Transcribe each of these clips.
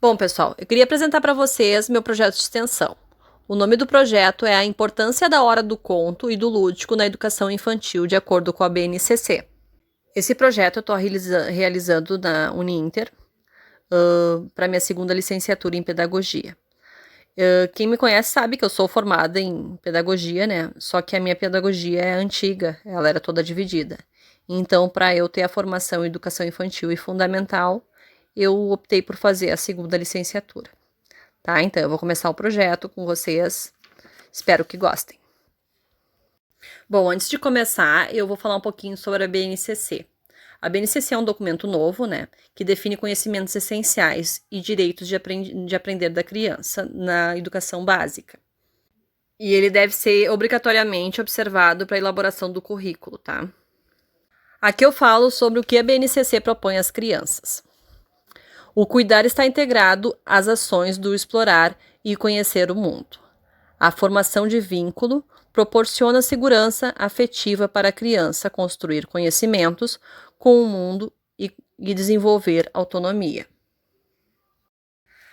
Bom, pessoal, eu queria apresentar para vocês meu projeto de extensão. O nome do projeto é A Importância da Hora do Conto e do Lúdico na Educação Infantil, de acordo com a BNCC. Esse projeto eu estou realizando na Uninter, para minha segunda licenciatura em Pedagogia. Quem me conhece sabe que eu sou formada em Pedagogia, né? Só que a minha Pedagogia é antiga, ela era toda dividida. Então, para eu ter a formação em Educação Infantil e Fundamental, eu optei por fazer a segunda licenciatura. Tá? Então, eu vou começar o projeto com vocês. Espero que gostem. Bom, antes de começar, eu vou falar um pouquinho sobre a BNCC. A BNCC é um documento novo, né, que define conhecimentos essenciais e direitos de aprender da criança na educação básica. E ele deve ser obrigatoriamente observado para a elaboração do currículo, tá? Aqui eu falo sobre o que a BNCC propõe às crianças. O cuidar está integrado às ações do explorar e conhecer o mundo. A formação de vínculo proporciona segurança afetiva para a criança construir conhecimentos com o mundo e desenvolver autonomia.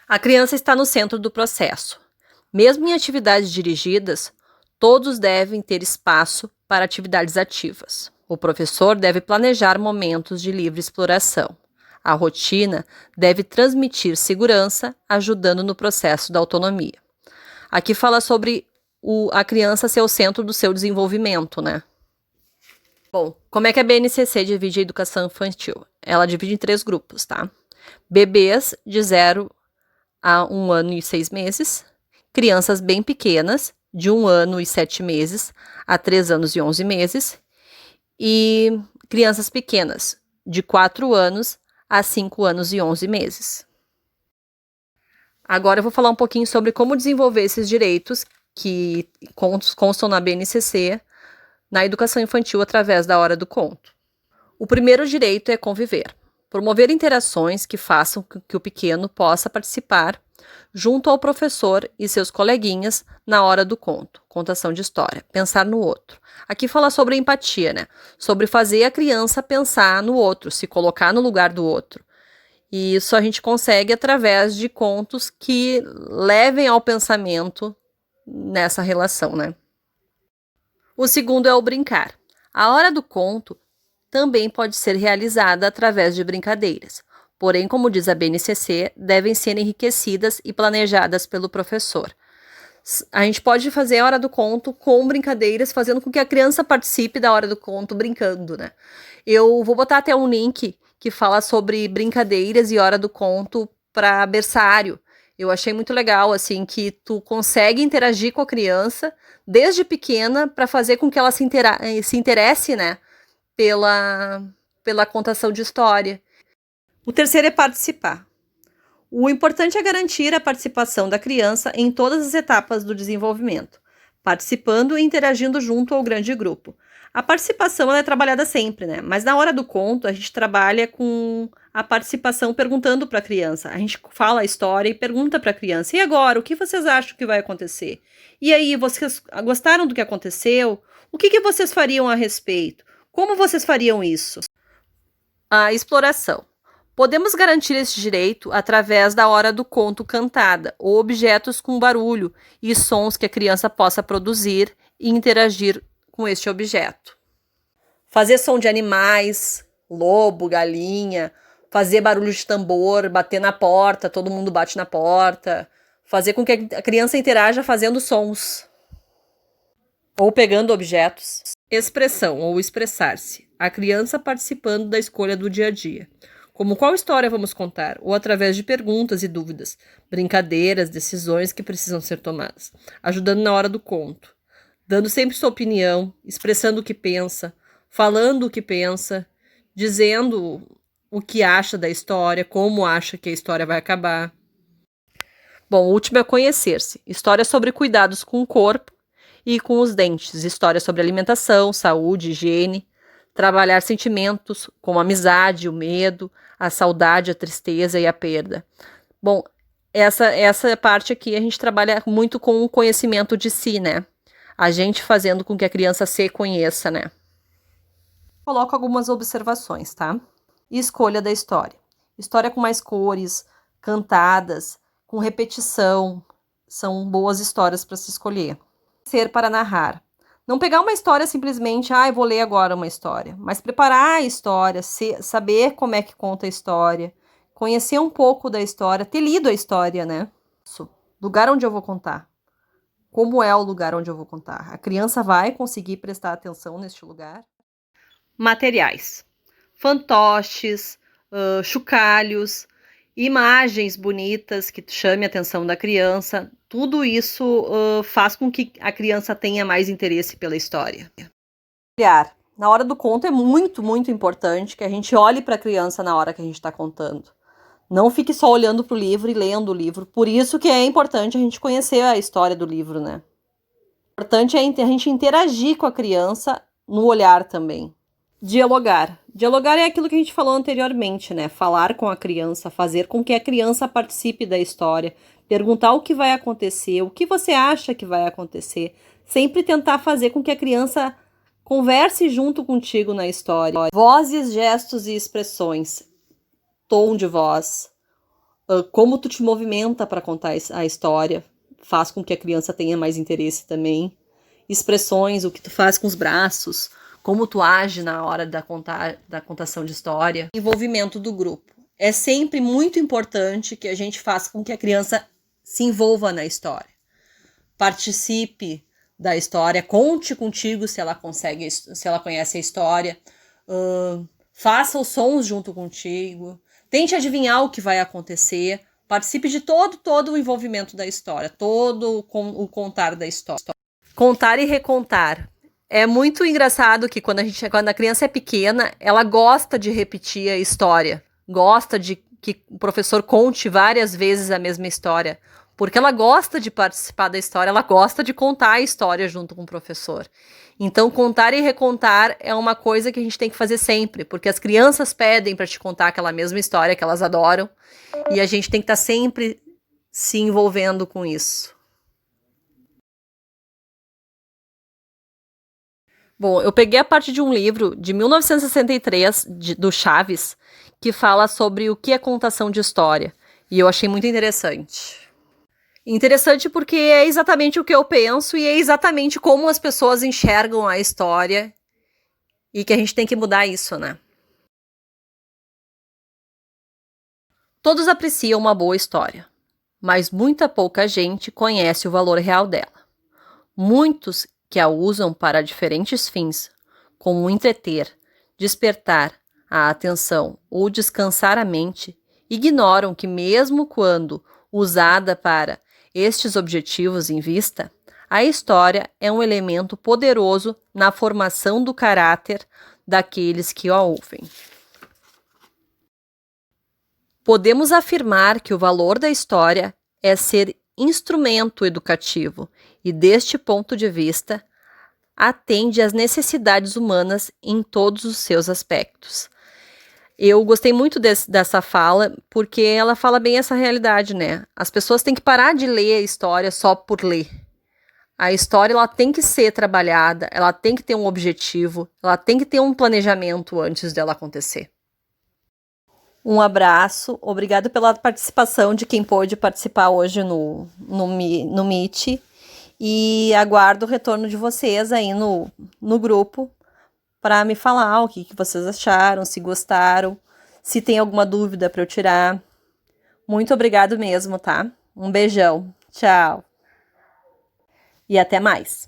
A criança está no centro do processo. Mesmo em atividades dirigidas, todos devem ter espaço para atividades ativas. O professor deve planejar momentos de livre exploração. A rotina deve transmitir segurança, ajudando no processo da autonomia. Aqui fala sobre a criança ser o centro do seu desenvolvimento, né? Bom, como é que a BNCC divide a educação infantil? Ela divide em 3 grupos, tá? Bebês de 0 a 1 ano e 6 meses, crianças bem pequenas, de 1 ano e 7 meses a 3 anos e 11 meses, e crianças pequenas, de 4 anos a 5 anos e 11 meses. Agora eu vou falar um pouquinho sobre como desenvolver esses direitos que constam na BNCC na educação infantil através da hora do conto. O primeiro direito é conviver. Promover interações que façam que o pequeno possa participar junto ao professor e seus coleguinhas na hora do conto, contação de história, pensar no outro. Aqui fala sobre empatia, né? Sobre fazer a criança pensar no outro, se colocar no lugar do outro. E isso a gente consegue através de contos que levem ao pensamento nessa relação, né? O segundo é o brincar. A hora do conto também pode ser realizada através de brincadeiras. Porém, como diz a BNCC, devem ser enriquecidas e planejadas pelo professor. A gente pode fazer a hora do conto com brincadeiras, fazendo com que a criança participe da hora do conto brincando, né? Eu vou botar até um link que fala sobre brincadeiras e hora do conto para berçário. Eu achei muito legal, assim, que tu consegue interagir com a criança desde pequena para fazer com que ela se interesse, né, pela contação de história. O terceiro é participar. O importante é garantir a participação da criança em todas as etapas do desenvolvimento, participando e interagindo junto ao grande grupo. A participação ela é trabalhada sempre, né? Mas na hora do conto, a gente trabalha com a participação perguntando para a criança. A gente fala a história e pergunta para a criança: e agora, o que vocês acham que vai acontecer? E aí, vocês gostaram do que aconteceu? O que vocês fariam a respeito? Como vocês fariam isso? A exploração. Podemos garantir esse direito através da hora do conto cantada, ou objetos com barulho e sons que a criança possa produzir e interagir com este objeto. Fazer som de animais, lobo, galinha, fazer barulho de tambor, bater na porta, todo mundo bate na porta, fazer com que a criança interaja fazendo sons ou pegando objetos. Expressão ou expressar-se. A criança participando da escolha do dia a dia. Como qual história vamos contar, ou através de perguntas e dúvidas, brincadeiras, decisões que precisam ser tomadas, ajudando na hora do conto, dando sempre sua opinião, expressando o que pensa, falando o que pensa, dizendo o que acha da história, como acha que a história vai acabar. Bom, o último é conhecer-se. História sobre cuidados com o corpo e com os dentes. História sobre alimentação, saúde, higiene. Trabalhar sentimentos como a amizade, o medo, a saudade, a tristeza e a perda. Bom, essa parte aqui a gente trabalha muito com o conhecimento de si, né? A gente fazendo com que a criança se conheça, né? Coloco algumas observações, tá? E escolha da história. História com mais cores, cantadas, com repetição, são boas histórias para se escolher. Ser para narrar. Não pegar uma história simplesmente, vou ler agora uma história, mas preparar a história, saber como é que conta a história, conhecer um pouco da história, ter lido a história, né? Lugar onde eu vou contar. Como é o lugar onde eu vou contar? A criança vai conseguir prestar atenção neste lugar? Materiais. Fantoches, chocalhos, imagens bonitas que chame a atenção da criança. Tudo isso faz com que a criança tenha mais interesse pela história. Na hora do conto é muito, muito importante que a gente olhe para a criança na hora que a gente está contando. Não fique só olhando para o livro e lendo o livro. Por isso que é importante a gente conhecer a história do livro, né? O importante é a gente interagir com a criança no olhar também. Dialogar. Dialogar é aquilo que a gente falou anteriormente, né? Falar com a criança, fazer com que a criança participe da história, perguntar o que vai acontecer, o que você acha que vai acontecer. Sempre tentar fazer com que a criança converse junto contigo na história. Vozes, gestos e expressões. Tom de voz, como tu te movimenta para contar a história, faz com que a criança tenha mais interesse também. Expressões, o que tu faz com os braços, como tu age na hora da contação de história. Envolvimento do grupo. É sempre muito importante que a gente faça com que a criança se envolva na história. Participe da história, conte contigo se ela conhece a história, faça os sons junto contigo. Tente adivinhar o que vai acontecer, participe de todo o envolvimento da história, todo o contar da história. Contar e recontar. É muito engraçado que quando a criança é pequena, ela gosta de repetir a história, gosta de que o professor conte várias vezes a mesma história, porque ela gosta de participar da história, ela gosta de contar a história junto com o professor. Então, contar e recontar é uma coisa que a gente tem que fazer sempre, porque as crianças pedem para te contar aquela mesma história que elas adoram, e a gente tem que estar sempre se envolvendo com isso. Bom, eu peguei a parte de um livro de 1963, do Chaves, que fala sobre o que é contação de história, e eu achei muito interessante. Interessante porque é exatamente o que eu penso e é exatamente como as pessoas enxergam a história e que a gente tem que mudar isso, né? Todos apreciam uma boa história, mas muita pouca gente conhece o valor real dela. Muitos que a usam para diferentes fins, como entreter, despertar a atenção ou descansar a mente, ignoram que mesmo quando usada para estes objetivos em vista, a história é um elemento poderoso na formação do caráter daqueles que a ouvem. Podemos afirmar que o valor da história é ser instrumento educativo e, deste ponto de vista, atende às necessidades humanas em todos os seus aspectos. Eu gostei muito dessa fala, porque ela fala bem essa realidade, né? As pessoas têm que parar de ler a história só por ler. A história ela tem que ser trabalhada, ela tem que ter um objetivo, ela tem que ter um planejamento antes dela acontecer. Um abraço, obrigado pela participação de quem pôde participar hoje no Meet, e aguardo o retorno de vocês aí no grupo para me falar o que vocês acharam, se gostaram, se tem alguma dúvida para eu tirar. Muito obrigado mesmo, tá? Um beijão, tchau e até mais.